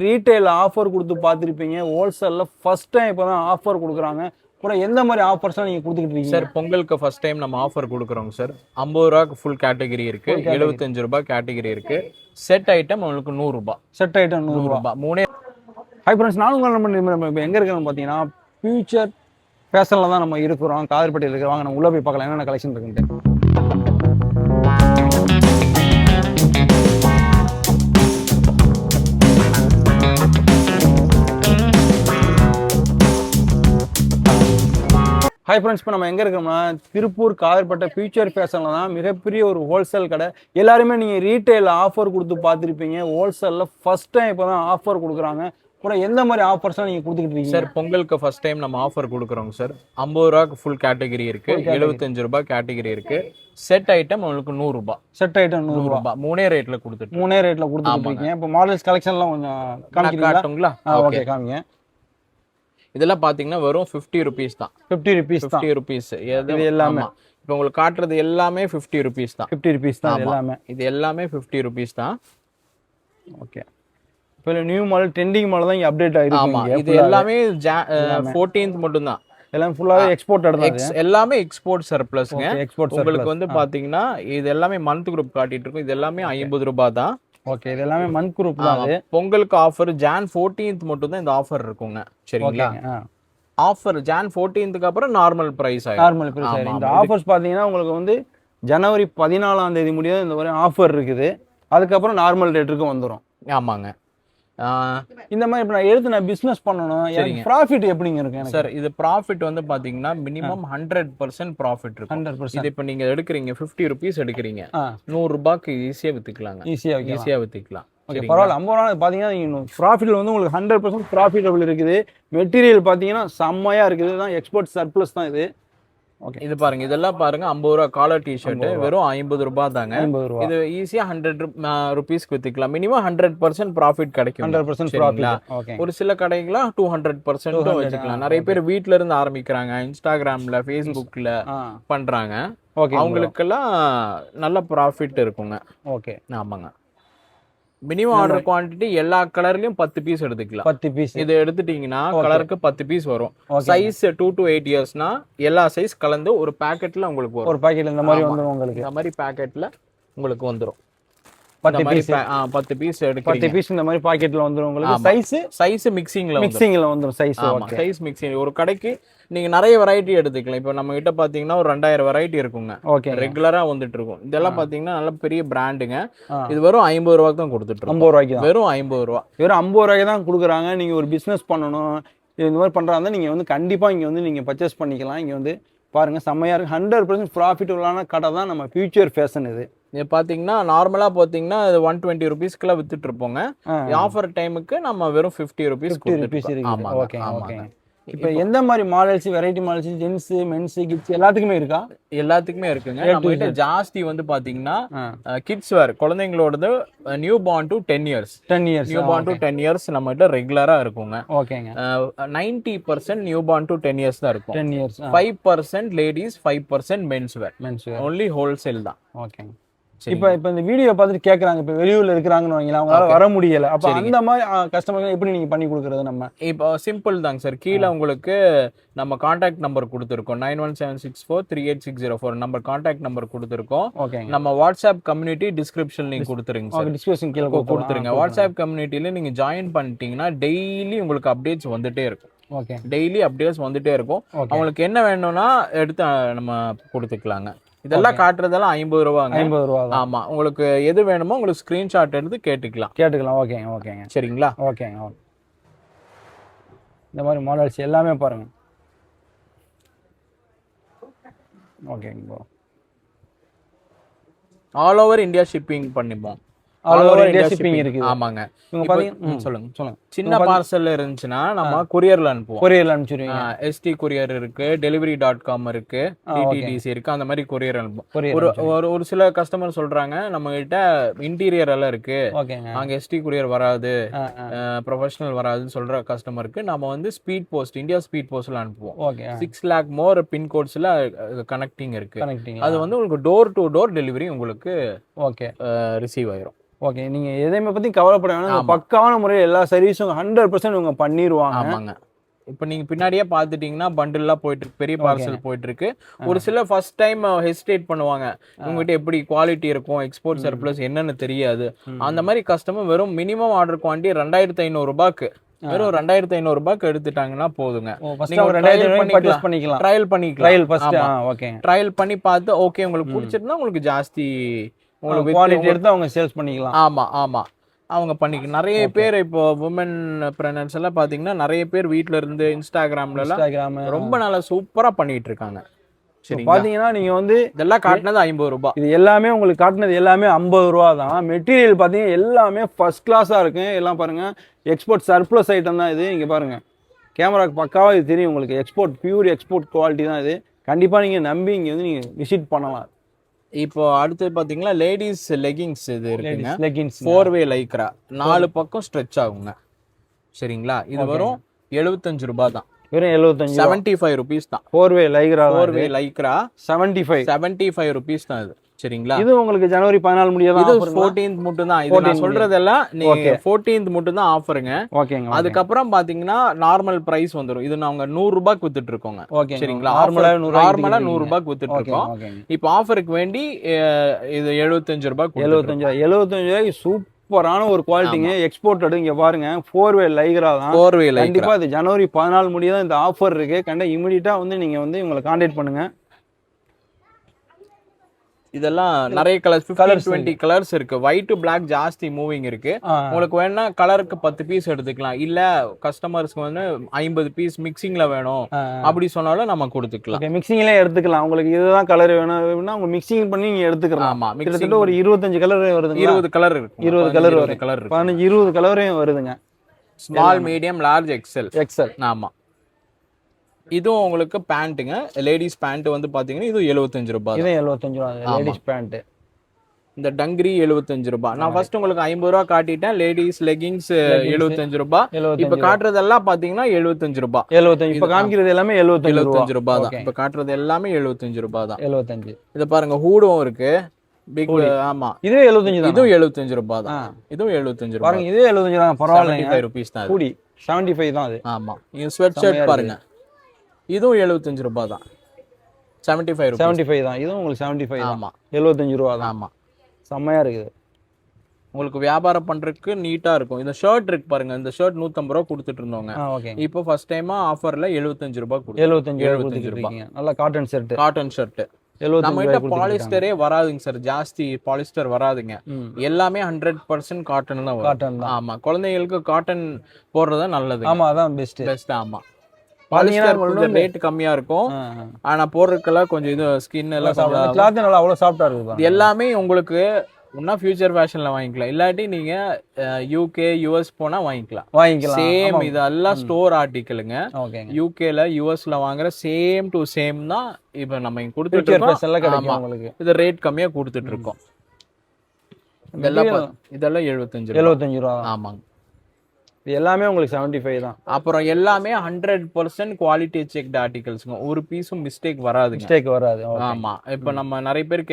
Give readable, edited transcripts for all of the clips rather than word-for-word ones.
Retail offer கொடுத்து பார்த்துருப்பீங்க. ஹோல்சேல்ல first time இப்போ தான் ஆஃபர் கொடுக்குறாங்க. அப்புறம் எந்த மாதிரி ஆஃபர்ஸ்லாம் நீங்கள் கொடுத்துக்கிட்டு இருக்கீங்க சார்? பொங்கலுக்கு ஃபர்ஸ்ட் டைம் நம்ம ஆஃபர் கொடுக்குறோங்க சார். 50 ரூபாய்க்கு ஃபுல் கேட்டகரி இருக்கு, 75 ரூபாய் கேட்டகரி இருக்கு. செட் ஐட்டம் உங்களுக்கு 100 ரூபாய். செட் ஐட்டம் 100 ரூபாய். மூணே. ஹை ஃப்ரெண்ட்ஸ், நானும் நம்ம இப்போ எங்கே இருக்கிறோம்னு பார்த்தீங்கன்னா ஃபியூச்சர் ஃபேஷனில் தான் நம்ம இருக்கிறோம். காதர்பட்டியில் இருக்கிற வாங்க நம்ம உள்ள போய் பார்க்கலாம் என்னென்ன கலெக்ஷன் இருக்குன்ட்டு. ஹாய் ஃப்ரெண்ட்ஸ், இப்போ நம்ம எங்கே இருக்கோம்னா திருப்பூர் காதர்பட்டை ஃபியூச்சர் ஃபேஷனில் தான் மிகப்பெரிய ஒரு ஹோல்சேல் கடை. எல்லாருமே நீங்கள் ரீட்டைல் ஆஃபர் கொடுத்து பார்த்துருப்பீங்க. ஹோல்சேலில் ஃபர்ஸ்ட் டைம் இப்போ தான் ஆஃபர் கொடுக்குறாங்க. அப்புறம் எந்த மாதிரி ஆஃபர்ஸ்லாம் நீங்கள் கொடுத்துக்கிட்டு இருக்கீங்க சார்? பொங்கலுக்கு ஃபர்ஸ்ட் டைம் நம்ம ஆஃபர் கொடுக்குறோங்க சார். 50 ரூபாய்க்கு ஃபுல் கேட்டகரி இருக்கு, 75 ரூபாய் கேட்டகரி இருக்கு. செட் ஐட்டம் உங்களுக்கு 100 ரூபாய். செட் ஐட்டம் 100 ரூபாய். மூணே ரேட்ல கொடுத்துட்டு இருக்கீங்க. இப்போ மாடல்ஸ் கலெக்ஷன்லாம் கொஞ்சம் காட்டுங்களா? ஓகே, காமிங்க. இதெல்லாம் பாத்தீங்கன்னா வெறும் 50 ருபீஸ் தான். 50 ருபீஸ். இது எல்லாமே இப்போ உங்களுக்கு காட்டுறது எல்லாமே 50 ருபீஸ் தான். 50 ருபீஸ் தான் எல்லாமே. இது எல்லாமே 50 ருபீஸ் தான். ஓகே. இப்போ நியூ மாடல் ட்ரெண்டிங் மாடல் தான் இங்க அப்டேட் ஆயிருக்கு. இது எல்லாமே 14th மட்டும் தான். எல்லாம் ஃபுல்லாவே எக்ஸ்போர்ட் எடுத்தாங்க. எல்லாமே எக்ஸ்போர்ட் சர்ப்ளஸ்ங்க. உங்களுக்கு வந்து பாத்தீங்கன்னா இது எல்லாமே மந்த் குரூப் காட்டிட்டு இருக்கும். இது எல்லாமே 50 ரூபாய் தான். ஓகே, இது எல்லாமே மந்த் குரூப் தான். பொங்கலுக்கு ஆஃபர் Jan 14th மட்டும் தான் இந்த ஆஃபர் இருக்குங்க. சரிங்களா? ஆஃபர் Jan 14th அப்புறம் நார்மல் பிரைஸ் ஆயிடும். இந்த ஆஃபர்ஸ் பாத்தீங்கன்னா உங்களுக்கு வந்து ஜனவரி 14ஆம் தேதி முடியாது இந்த மாதிரி ஆஃபர் இருக்குது. அதுக்கப்புறம் நார்மல் ரேட்டுக்கு வந்துடும். ஆமாங்க. இந்த மாதிரி இப்போ நான் பிசினஸ் பண்ணணும், எனக்கு ப்ராஃபிட் எப்படிங்க இருக்கு சார்? இது ப்ராஃபிட் வந்து பாத்தீங்கன்னா மினிமம் 100% ப்ராஃபிட் இருக்கு. 100%. இது இப்போ நீங்க எடுக்கிறீங்க 50 ருபீஸ் எடுக்கிறீங்க, 100 ரூபாய்க்கு ஈஸியா வித்துக்கலாங்க. ஈஸியா வித்துக்கலாம். பரவாயில்ல. 50 ரூபா பாத்தீங்கன்னா ப்ராஃபிட்ல வந்து உங்களுக்கு 100% ப்ராஃபிட்டபிள் இருக்குது. மெட்டீரியல் பாத்தீங்கன்னா செம்மையா இருக்குது. தான் எக்ஸ்போர்ட் சர்ப்ளஸ் தான் இது. ஓகே, இது பாருங்க. இதெல்லாம் பாருங்க 50 ரூபா காலர் டிஷர்ட் வெறும் 50 ரூபாய் தாங்க. இது ஈஸியா 100 ருபீஸ்க்கு வித்துக்கலாம். மினிமம் 100% ப்ராஃபிட் கிடைக்கும். 100% ப்ராஃபிட். ஒரு சில கடைகளா 200% வச்சுக்கலாம். நிறைய பேர் வீட்ல இருந்து ஆரம்பிக்கிறாங்க, இன்ஸ்டாகிராம்ல, ஃபேஸ்புக்ல பண்றாங்க. அவங்களுக்கெல்லாம் நல்ல ப்ராஃபிட் இருக்குங்க. ஓகே, ஆமாங்க. மினிமம் ஆர்டர் குவான்டிட்டி எல்லா கலர்லயும் 10 பீஸ் எடுத்துக்கலாம். 10 பீஸ் இது எடுத்துட்டீங்கன்னா கலருக்கு 10 பீஸ் வரும். சைஸ் 2 to 8 இயர்ஸ்னா எல்லா சைஸ் கலந்து ஒரு பாக்கெட்ல உங்களுக்கு வரும். ஒரு பாக்கெட்ல இந்த மாதிரி வந்துரும். உங்களுக்கு இந்த மாதிரி பாக்கெட்ல உங்களுக்கு வந்துரும். 10 பீஸ் எடுக்கிறீங்க. 10 பீஸ் இந்த மாதிரி பாக்கெட்ல வந்துரும். உங்களுக்கு சைஸ் மிக்சிங்ல வந்துரும். Size mixing. ஒரு கடைக்கு நீங்க நிறைய வெரைட்டி எடுத்துக்கலாம். இப்போ நம்ம கிட்ட பாத்தீங்கன்னா ஒரு 2000 வெரைட்டி இருக்குங்க. ரெகுலரா வந்துட்டு இருக்கும். இதெல்லாம் பாத்தீங்கன்னா நல்ல பெரிய பிராண்டுங்க. இது வெறும் 50 ரூபாய்க்கு தான் கொடுத்துட்டு இருக்கோம். 50 ரூபாய்க்கு வெறும் 50 ரூபா. வெறும் 50 ரூபாய்க்கு தான் கொடுக்குறாங்க. நீங்க ஒரு பிசினஸ் பண்ணணும், இந்த மாதிரி பண்றாங்க, நீங்க வந்து கண்டிப்பா இங்க வந்து நீங்க பர்ச்சேஸ் பண்ணிக்கலாம். இங்க வந்து பாருங்க செம்மையா இருக்கு. 100% ப்ராஃபிட்டபிளான கடை தான் நம்ம ஃபியூச்சர் ஃபேஷன். இது பாத்தீங்கன்னா நார்மலா பாத்தீங்கன்னா 120 ருபீஸ்க்குள்ள வித்துட்டு இருப்போங்க. ஆஃபர் டைமுக்கு நம்ம வெறும் 50 ருபீஸ் கொடுத்துருக்கோம். Okay, okay. இப்போ எந்த மாதிரி models, variety models, gents, men's, kids எல்லாத்துக்குமே இருக்கா? எல்லாத்துக்குமே இருக்குங்க. நம்ம கிட்ட ஜாஸ்தி வந்து பாத்தீங்கன்னா கிட்ஸ் வேர், குழந்தைங்களோடது new born to 10 years. New born to 10 years நம்ம கிட்ட ரெகுலரா இருக்குங்க. ஓகேங்க. 90% நியூ பார்ன் டு 10 இயர்ஸ் தான் இருக்கும். 10 years. 5% ladies, 5% men's wear. Only wholesale தான். ஓகேங்க. இப்போ இந்த வீடியோ பார்த்துட்டு கேட்குறாங்க, இப்போ வெளியூர்ல இருக்கிறாங்கன்னு வைங்களா, அவங்களால வர முடியல. அப்போ அந்த மாதிரி கஸ்டமருக்கு எப்படி நீங்க பண்ணி கொடுக்குறது? நம்ம இப்போ சிம்பிள் தாங்க சார். கீழே உங்களுக்கு நம்ம கான்டாக்ட் நம்பர் கொடுத்துருக்கோம். 9176438604 நம்பர் கான்டாக்ட் நம்பர் கொடுத்துருக்கோம். நம்ம வாட்ஸ்அப் கம்யூனிட்டி டிஸ்கிரிப்ஷன் லிங்க் கொடுத்துருங்க சார். டிஸ்கிரிப்ஷன் கீழே கொடுத்துருங்க. வாட்ஸ்அப் கம்யூனிட்டில நீங்க ஜாயின் பண்ணிட்டீங்கன்னா டெய்லி உங்களுக்கு அப்டேட்ஸ் வந்துட்டே இருக்கும். டெய்லி அப்டேட்ஸ் வந்துட்டே இருக்கும். அவங்களுக்கு என்ன வேணும்னா எடுத்து நம்ம கொடுத்துக்கலாங்க. இதெல்லாம் காட்டுறதெல்லாம் 50 ரூபாங்க. 50 ரூபா. ஆமா, உங்களுக்கு எது வேணுமோ உங்களுக்கு ஸ்கிரீன்ஷாட் எடுத்து கேட்டுக்கலாம். ஓகேங்க. சரிங்களா? ஓகேங்க. இந்த மாதிரி மாடல்ஸ் எல்லாமே பாருங்க. ஓகேங்க. ஆல் ஓவர் இந்தியா ஷிப்பிங் பண்ணிப்போம். ஆல் ஓவர் இந்தியா ஷிப்பிங் இருக்கு. ஆமாங்க. சொல்லுங்க. சின்ன பார்சல் இருந்துச்சுன்னா நம்ம கொரியர்ல அனுப்புவோம். கொரியர்ல அனுப்பிச்சிருவீங்க. ST கொரியர் இருக்கு, delivery.com இருக்கு, TTDC இருக்கு. அந்த மாதிரி கொரியர் அனுப்புவோம். ஒரு சில கஸ்டமர் சொல்றாங்க நம்ம கிட்ட இன்டீரியர் எல்லாம் இருக்கு, அங்க ST கொரியர் வராது, ப்ரொஃபஷனல் வராதுன்னு சொல்ற கஸ்டமருக்கு நம்ம வந்து ஸ்பீட் போஸ்ட், இந்தியா ஸ்பீட் போஸ்ட்ல அனுப்புவோம். 6 lakh மோர் பின்கோட்ஸ்ல கனெக்டிங் இருக்கு. அது வந்து உங்களுக்கு டோர் டு டோர் டெலிவரி உங்களுக்கு ரிசீவ் ஆயிரும். ஓகே. நீங்க எதையுமே பத்தி கவலைப்பட வேணாம். பக்காவான முறையில் எல்லா சர்வீஸும் 100% இவங்க பண்ணிடுவாங்க. ஆமாங்க. இப்போ நீங்க பின்னாடியே பார்த்துட்டீங்கன்னா பண்டில்லாம் போயிட்டு இருக்கு, பெரிய பார்சல் போயிட்டு இருக்கு. ஒரு சில ஃபர்ஸ்ட் டைம் ஹெசிடேட் பண்ணுவாங்க, உங்ககிட்ட எப்படி குவாலிட்டி இருக்கும், எக்ஸ்போர்ட் சர்ப்ளஸ் என்னன்னு தெரியாது. அந்த மாதிரி கஸ்டமர் வெறும் மினிமம் ஆர்டர் குவான்டிட்டி 2500 ரூபாய்க்கு வெறும் 2500 ரூபாய்க்கு எடுத்துட்டாங்கன்னா போதுங்க. ட்ரையல் பண்ணிக்கலாம். ட்ரையல் பண்ணி பார்த்து ஓகே உங்களுக்கு பிடிச்சிருந்தா உங்களுக்கு ஜாஸ்தி உங்களுக்கு குவாலிட்டி எடுத்து அவங்க சேல்ஸ் பண்ணிக்கலாம். ஆமா அவங்க பண்ணிக்க. நிறைய பேர் இப்போ உமன் ப்ரெனர்ஸ் எல்லாம் பாத்தீங்கன்னா நிறைய பேர் வீட்ல இருந்து இன்ஸ்டாகிராம் ரொம்ப நல்லா சூப்பரா பண்ணிட்டு இருக்காங்க. சரி, பாத்தீங்கன்னா நீங்க வந்து இதெல்லாம் காட்டினது 50 ரூபாய். இது எல்லாமே உங்களுக்கு காட்டினது எல்லாமே 50 ரூபா தான். மெட்டீரியல் பாத்தீங்கன்னா எல்லாமே ஃபர்ஸ்ட் கிளாஸா இருக்கு. எல்லாம் பாருங்க எக்ஸ்போர்ட் சர்ப்ளஸ் ஐட்டம் தான் இது. இங்க பாருங்க கேமராக்கு பக்காவா இது தெரியும் உங்களுக்கு. எக்ஸ்போர்ட் பியூர் எக்ஸ்போர்ட் குவாலிட்டி தான் இது. கண்டிப்பா நீங்க நம்பி இங்க வந்து நீங்க விசிட் பண்ணலாம். இப்போ அடுத்து பாத்தீங்கன்னா லேடிஸ் லெகிங்ஸ் இது இருக்குங்க. லெகிங்ஸ் 4-வே லைக்ரா 4 பக்கம் ஸ்ட்ரெச் ஆகுங்க. சரிங்களா, இது வரும் 75 ரூபாய் தான். வெறும் 75 75 rupees தான். 4-வே லைக்ரா 75 rupees தான் இது. சரிங்களா, இது உங்களுக்கு ஜனவரி 14 முடியாத இது 14th மட்டும் தான். இது நான் சொல்றதெல்லாம் நீங்க 14th மட்டும் தான் ஆஃபருங்க. ஓகேங்க. அதுக்கப்புறம் பாத்தீங்கன்னா நார்மல் பிரைஸ் வந்துரும். இது நாங்க 100 ரூபாய்க்கு வித்துட்டு இருக்கோங்க. சரிங்களா, நார்மலா 100 ரூபாய்க்கு வித்துட்டு இருக்கோம். இப்போ ஆஃபருக்கு வேண்டி இது 75 ரூபாய்க்கு 75 ரூபாய்க்கு சூப்பரான ஒரு குவாலிட்டிங்க. எக்ஸ்போர்ட்டட். இங்க பாருங்க 4-வே லைக்ரா தான். 4-வே லைக்ரா. கண்டிப்பா இது ஜனவரி 14 முடிய தான் இந்த ஆஃபர் இருக்கு. கண்டிப்பா இமிடியேட்டா வந்து நீங்க வந்து இவங்களை கான்டாக்ட் பண்ணுங்க. இதெல்லாம் நிறைய கலர்ஸ் 20 கலர்ஸ் இருக்கு. ஒயிட் பிளாக் ஜாஸ்தி மூவிங் இருக்கு. உங்களுக்கு வேணா கலருக்கு 10 பீஸ் எடுத்துக்கலாம். இல்ல கஸ்டமர்ஸ்க்கு வந்து 50 பீஸ் மிக்சிங்ல வேணும் அப்படி சொன்னாலும் நம்ம கொடுத்துக்கலாம். மிக்சிங்ல எடுத்துக்கலாம். உங்களுக்கு இதுதான் கலர் வேணும்னா உங்க மிக்சிங் பண்ணி நீங்க எடுத்துக்கலாம். ஆமா, கிட்டத்தட்ட ஒரு 25 கலர் வருதுங்க. 20 கலர் இருக்கு. 20 கலர் 15 20 கலரையும் வருதுங்க. Small, medium, large, XL. ஆமா, இதுவும் உங்களுக்கு பேண்ட்டுங்க. லேடிஸ் பேண்ட் வந்து பாத்தீங்கன்னா இது 75 ரூபாய். இது 75 ரூபாய் லேடிஸ் பேண்ட். இந்த டங்கரி 75 ரூபாய். நான் ஃபர்ஸ்ட் உங்களுக்கு 50 ரூபாய் காட்டிட்டேன். லேடிஸ் லெகிங்ஸ் 75 ரூபாய். இப்ப காட்டுறதெல்லாம் பாத்தீங்கன்னா 75 ரூபாய். 75 இப்ப காமிக்கிறது எல்லாமே 75 ரூபாய் தான். இப்ப காட்டுறது எல்லாமே 75 ரூபாய் தான். 75. இத பாருங்க, ஹூடும் இருக்கு. பிக். ஆமா, இதுவே 75 தான். இதுவும் 75 ரூபாய் தான். இதுவும் 75 ரூபாய். பாருங்க, இதுவே 75 தான். பரவாயில்லை. 75 rupees தான். கூடி 75 தான் அது. ஆமா, இந்த ஸ்வெட் ஷர்ட் பாருங்க, இதுவும் 75 ரூபாய் தான். 75 தான். இதுவும் உங்களுக்கு 75 தான். ஆமா, 75 ரூபாய் தான். ஆமா, செம்மையா இருக்குது. உங்களுக்கு வியாபாரம் பண்றதுக்கு நீட்டா இருக்கும். இந்த ஷர்ட் இருக்கு பாருங்க, இந்த ஷர்ட் 150 ரூபாய் கொடுத்துட்டு இருந்தோங்க. இப்போ ஃபர்ஸ்ட் டைமா ஆஃபர்ல 75 ரூபாய் கொடுத்து 75 ரூபாய். நல்ல காட்டன் ஷர்ட். நம்ம கிட்ட பாலிஸ்டரே வராதுங்க சார். ஜாஸ்தி பாலிஸ்டர் வராதுங்க. எல்லாமே 100% காட்டன் தான் வரும். ஆமா, குழந்தைகளுக்கு காட்டன் போடுறது நல்லது. ஆமா, அதான் பெஸ்ட். ஆமா, பாலிஸ்டர் கொஞ்சம் ரேட் கம்மியா இருக்கும். ஆனா போடுறதுக்கெல்லாம் கொஞ்சம் இது ஸ்கின் எல்லாம் கிளாத் நல்லா அவ்வளவு சாஃப்ட்டா இருக்கு. எல்லாமே உங்களுக்கு ஒன்னா ஃபியூச்சர் ஃபேஷன்ல வாங்கிக்கலாம். இல்லாட்டி நீங்க யூகே யுஎஸ் போனா வாங்கிக்கலாம். சேம் இதெல்லாம் ஸ்டோர் ஆர்டிக்கலுங்க. யூகேல யுஎஸ்ல வாங்குற சேம் டு சேம் தான் இப்ப நம்ம இங்க கொடுத்துட்டு இருக்கோம். இது ரேட் கம்மியா கொடுத்துட்டு இருக்கோம். இதெல்லாம் 75 ரூபா. ஆமாங்க, எல்லாமே உங்களுக்கு 75 தான். அப்புறம் எல்லாமே 100% குவாலிட்டி செக்ட் ஆர்டிகல்ஸ்ங்க. ஒரு பீஸும் மிஸ்டேக் வராது. ஆமா, இப்ப நம்ம நிறைய பேர்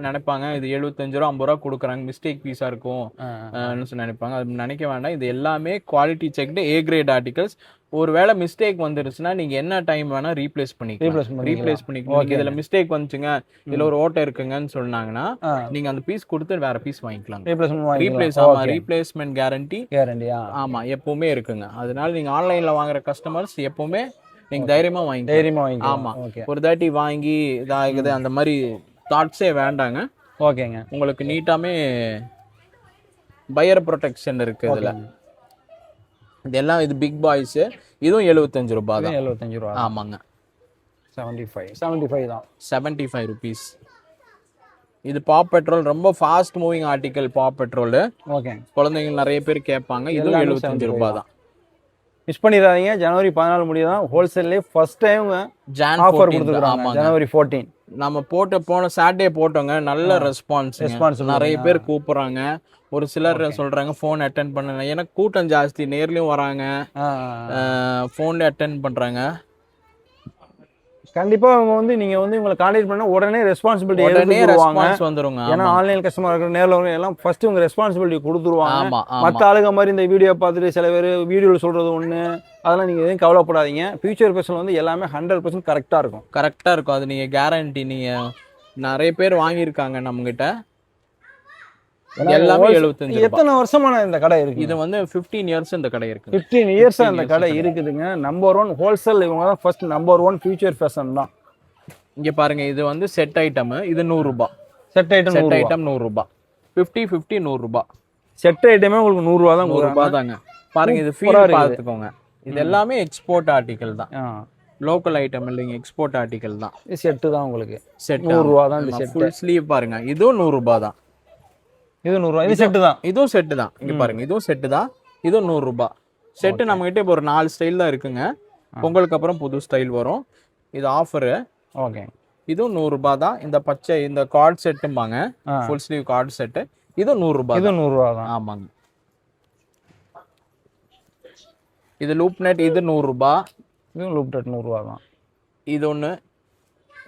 நினைப்பாங்க இது 75 ரூபா 50 ரூபா கொடுக்குறாங்க, மிஸ்டேக் பீஸா இருக்கும் நினைப்பாங்க. அது நினைக்க வேண்டாம். இது எல்லாமே குவாலிட்டி செக்ட் ஏ கிரேட் ஆர்டிகல்ஸ். ஒருவேளை மிஸ்டேக் வந்துருச்சுன்னா நீங்க என்ன டைம் வேணா ரீப்ளேஸ் பண்ணிக்கலாம். இதுல மிஸ்டேக் வந்துச்சுங்க, இதுல ஒரு ஓட்டை இருக்குங்கன்னு சொன்னாங்கன்னா நீங்க அந்த பீஸ் கொடுத்து வேற பீஸ் வாங்கிக்கலாம். Replacement guarantee. ஆமா, எப்பவுமே இருக்குங்க. அதனால நீங்க ஆன்லைன்ல வாங்குற கஸ்டமர்ஸ் எப்பவுமே நீங்க தைரியமா வாங்கி. ஆமா, ஒரு தாட்டி வாங்கி இதாகுது அந்த மாதிரி தாட்ஸே வேண்டாங்க. ஓகேங்க, உங்களுக்கு நீட்டாமே பையர் ப்ரொடெக்ஷன் இருக்கு இதுல. இதெல்லாம் இது பிக் பாய்ஸ். இதுவும் 75 ரூபாய் தான். 75 ரூபாய். ஆமாங்க, 75 தான். 75 rupees. இது பாப் பெட்ரோல், ரொம்ப fast moving article. Pop petrol okay, குழந்தைங்க நிறைய பேர் கேட்பாங்க. இதுவும் 75 ரூபாய் தான். மிஸ் பண்ணிடாதீங்க. ஜனவரி 14 முடியதான் ஹோல்சேல்லே ஃபர்ஸ்ட் டைம் ஆஃபர் கொடுத்துருக்காங்க. ஜனவரி 14 நம்ம போன சாட்டர்டே போட்டோங்க. நல்ல ரெஸ்பான்ஸ். நிறைய பேர் கூப்பிடுறாங்க. ஒரு சிலர் சொல்றாங்க போன் அட்டென்ட் பண்ண. எனக்கு கூட்டம் ஜாஸ்தி, நேர்லயும் வராங்க, போன்ல அட்டென்ட் பண்றாங்க. கண்டிப்பா அவங்க வந்து நீங்க வந்து உங்களை கான்டாக்ட் பண்ணா உடனே ரெஸ்பான்சிபிலிட்டி உடனே எடுத்துருவாங்க. ரெஸ்பான்ஸ் வந்துருங்க. ஏன்னா ஆன்லைன் கஸ்டமர் இருக்கிற நேரில் வரும் எல்லாம் ஃபர்ஸ்ட் உங்க ரெஸ்பான்சிபிலிட்டி கொடுத்துருவாங்க. ஆமா ஆமா மற்ற ஆளுங்க மாதிரி இந்த வீடியோ பார்த்துட்டு சில பேர் வீடியோவில் சொல்றது ஒன்று, அதெல்லாம் நீங்கள் எதுவும் கவலைப்படாதீங்க. ஃபியூச்சர் பெர்சன் வந்து எல்லாமே 100% கரெக்டாக இருக்கும். கரெக்டா இருக்கும். அது நீங்க கேரண்டி. நீங்க நிறைய பேர் வாங்கியிருக்காங்க நம்ம கிட்ட. எல்லாமே 75 ரூபாய். எத்தனை வருஷமான இந்த கடை இருக்கு? இது வந்து 15 இயர்ஸ் இந்த கடை இருக்கு. 15 இயர்ஸா இந்த கடை இருக்குதுங்க. Number 1 wholesale. இவங்க தான் ஃபர்ஸ்ட் நம்பர் 1 ஃபியூச்சர் ஃபேஷன் தான். இங்க பாருங்க, இது வந்து செட் ஐட்டம். இது 100 ரூபாய். செட் ஐட்டம் 100 ரூபாய். 50 50 100 ரூபாய். செட் ஐட்டமே உங்களுக்கு 100 ரூபா தான். 100 ரூபாய் தாங்க. பாருங்க, இது ஃபீல் பார்த்துக்கோங்க. இது எல்லாமே எக்ஸ்போர்ட் ஆர்டிகல் தான். லோக்கல் ஐட்டம் இல்லைங்க, எக்ஸ்போர்ட் ஆர்டிகல் தான். செட்டு தான் உங்களுக்கு செட் 100 ரூபா தான். இந்த செட் ஃபுல் ஸ்லீவ் பாருங்க, இதுவும் 100 ரூபாய் தான். இது 100 ரூபா. இது செட்டு தான். இதுவும் செட்டு தான். இங்க பாருங்க, இதுவும் செட்டு தான். இதுவும் 100 ரூபாய். செட்டு நம்ம கிட்ட இப்போ ஒரு 4 ஸ்டைல் தான் இருக்குங்க. பொங்கலுக்கு அப்புறம் புது ஸ்டைல் வரும். இது ஆஃபரு. ஓகே. இதுவும் 100 ரூபாய் தான். இந்த பச்சை இந்த கார்ட் செட்டும்பாங்க, ஃபுல் ஸ்லீவ் கார்ட் செட்டு. இதுவும் 100 ரூபாய். இது 100 ரூபா தான். ஆமாங்க. இது லூப் நெட். இது 100 ரூபாய். இது லூப் நெட் 100 ரூபா தான். இது ஒன்று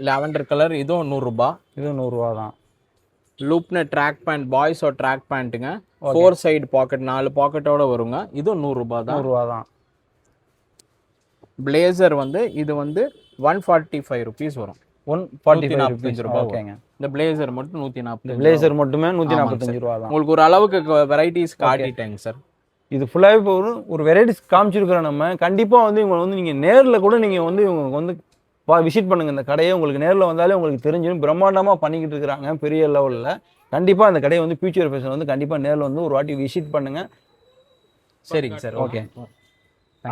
லாவெண்டர் கலர். இதுவும் 100 ரூபாய். இது 100 ரூபா தான். லூப் நெட் ட்ராக் பேண்ட், பாய்ஸோட ட்ராக் பேண்ட்டுங்க. 4 சைடு பாக்கெட், 4 பாக்கெட்டோட வருங்க. இதுவும் 100 ரூபாய் தான். 100 ரூபா தான். பிளேசர் வந்து இது வந்து 145 ருபீஸ் வரும். 145 ரூபாய். ஓகேங்க. இந்த பிளேசர் மட்டும் 145. பிளேசர் மட்டுமே 145 ரூபா தான். உங்களுக்கு ஒரு அளவுக்கு வெரைட்டிஸ் காட்டிட்டேங்க சார். இது ஃபுல்லாகவே இப்போ ஒரு வெரைட்டிஸ் காமிச்சிருக்கிறோம் நம்ம. கண்டிப்பாக வந்து இவங்க வந்து நீங்கள் நேரில் கூட நீங்கள் வந்து இவங்க வந்து விசிட் பண்ணுங்க. இந்த கடையை உங்களுக்கு நேரில் வந்தாலே உங்களுக்கு தெரிஞ்சிடும். பிரம்மாண்டமாக பண்ணிக்கிட்டு இருக்கிறாங்க பெரிய லெவலில். கண்டிப்பாக அந்த கடையை வந்து ஃபியூச்சர் ஃபேஷன் வந்து கண்டிப்பாக நேரில் வந்து ஒரு வாட்டி விசிட் பண்ணுங்க. சரிங்க சார். ஓகே.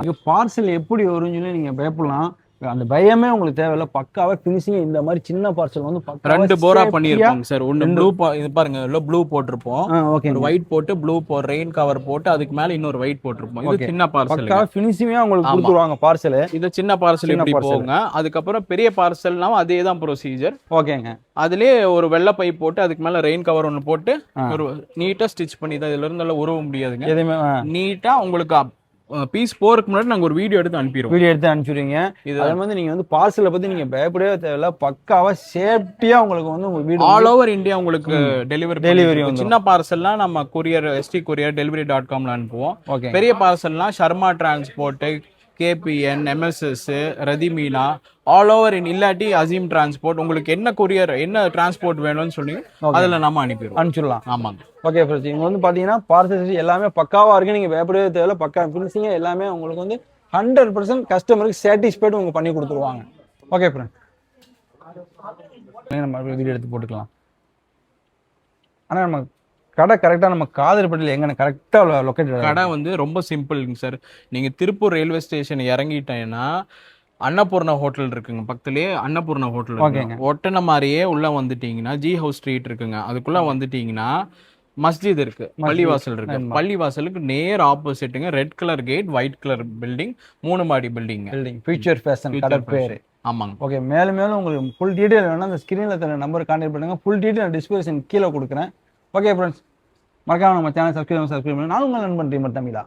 இது பார்சல் எப்படி வரும்னு சொல்லி நீங்கள் பயப்படலாம். அந்த பயமே உங்களுக்கு தேவையில்ல. பக்காவே ஃபினிஷிங். இந்த மாதிரி சின்ன பார்சல் வந்து 2 போரா பண்ணிருப்பாங்க சார். ஒன்னு ப்ளூ, இது பாருங்க, எல்லோ ப்ளூ போட்டுருப்போம். ஓகே. ஒரு ஒயிட் போட்டு ப்ளூ ரெயின் கவர் போட்டு அதுக்கு மேல இன்னொரு ஒயிட் போட்டுருப்போம். இது சின்ன பார்சல். பக்காவே ஃபினிஷிங்கா உங்களுக்கு கொடுத்துருவாங்க பார்சல். இது சின்ன பார்சல் இப்படி போங்க. அதுக்கப்புறம் பெரிய பார்சல்னா அதே தான் ப்ரொசீஜர். ஓகேங்க. அதுலயே ஒரு வெள்ளை பை போட்டு அதுக்கு மேல ரெயின் கவர் ஒன்னு போட்டு ஒரு நீட்டா ஸ்டிச் பண்ணி தான். இதுல இருந்து உருவ முடியாதுங்க. எதுவுமே நீட்டா உங்களுக்கு பீஸ் போறதுக்கு முன்னாடி நாங்க ஒரு வீடியோ எடுத்து அனுப்பிடுவோம். வீடியோ எடுத்து அனுப்பிடுவீங்க. அதே மாதிரி நீங்க வந்து பார்சலை பத்தி நீங்க பயப்படவே தேவையில்ல. பக்காவா சேஃப்டியா உங்களுக்கு வந்து உங்க வீடு ஆல் ஓவர் இந்தியா உங்களுக்கு டெலிவரி. சின்ன பார்சல்லாம் நம்ம கொரியர் ST கொரியர் delivery.com அனுப்புவோம். பெரிய பார்சல்லாம் Sharma transport, KPN, MSS, Rathimeena, all over இல்லாட்டி அசீம் டிரான்ஸ்போர்ட். உங்களுக்கு என்ன கொரியர் என்ன டிரான்ஸ்போர்ட் வேணும்னு சொல்லி அதுல நம்ம அனுப்பிடலாம். ஆமாங்க. ஓகே ஃப்ரெண்ட்ஸ், இங்க வந்து பாத்தீங்கன்னா பார்சல் எல்லாமே பக்காவா இருக்கு. நீங்க பயப்படவே தேவையில்ல. பக்கா ஃபினிஷிங் எல்லாமே உங்களுக்கு வந்து 100% கஸ்டமருக்கு சாட்டிஸ்ஃபைடு உங்களுக்கு பண்ணி கொடுத்துருவாங்க. ஓகே ஃப்ரெண்ட்ஸ், நம்ம வீடியோ எடுத்து போட்டுக்கலாம். ஆனா நம்ம கடை கரெக்டாக நம்ம காதல்பட்டியில் எங்கே கரெக்டாக லொக்கேட். கடை வந்து ரொம்ப சிம்பிள்ங்க சார். நீங்கள் திருப்பூர் ரயில்வே ஸ்டேஷன் இறங்கிட்டேன்னா அன்னபூர்ணா ஹோட்டல் இருக்குங்க. பக்கத்துலேயே அன்னபூர்ணா ஹோட்டல் இருக்குங்க. ஒட்டனை மாதிரியே உள்ளே வந்துட்டீங்கன்னா ஜி ஹவுஸ் ஸ்ட்ரீட் இருக்குங்க. அதுக்குள்ளே வந்துட்டீங்கன்னா மஸ்ஜித் இருக்கு, பள்ளிவாசல் இருக்கு. பள்ளிவாசலுக்கு நேர் ஆப்போசிட்டுங்க red colour gate, white colour building, 3 மாடி பில்டிங். ஃபியூச்சர் ஃபேஷன் கடை பேர். ஆமாங்க. ஓகே, மேலும் மேலும் உங்களுக்கு ஃபுல் டீட்டெயில் வேணும்னா அந்த ஸ்க்ரீனில் தர நம்பர் கான்டாக்ட் பண்ணுங்க. ஃபுல் டீட்டெயில் டிஸ்கிரிப்ஷன் கீழே கொடுக்குறேன். ஓகே ஃப்ரெண்ட்ஸ், மறக்காம நம்ம சேனல் சப்ஸ்கிரைப் பண்ணி. நான் உங்கள் நண்பன் டீமர் தமிழா.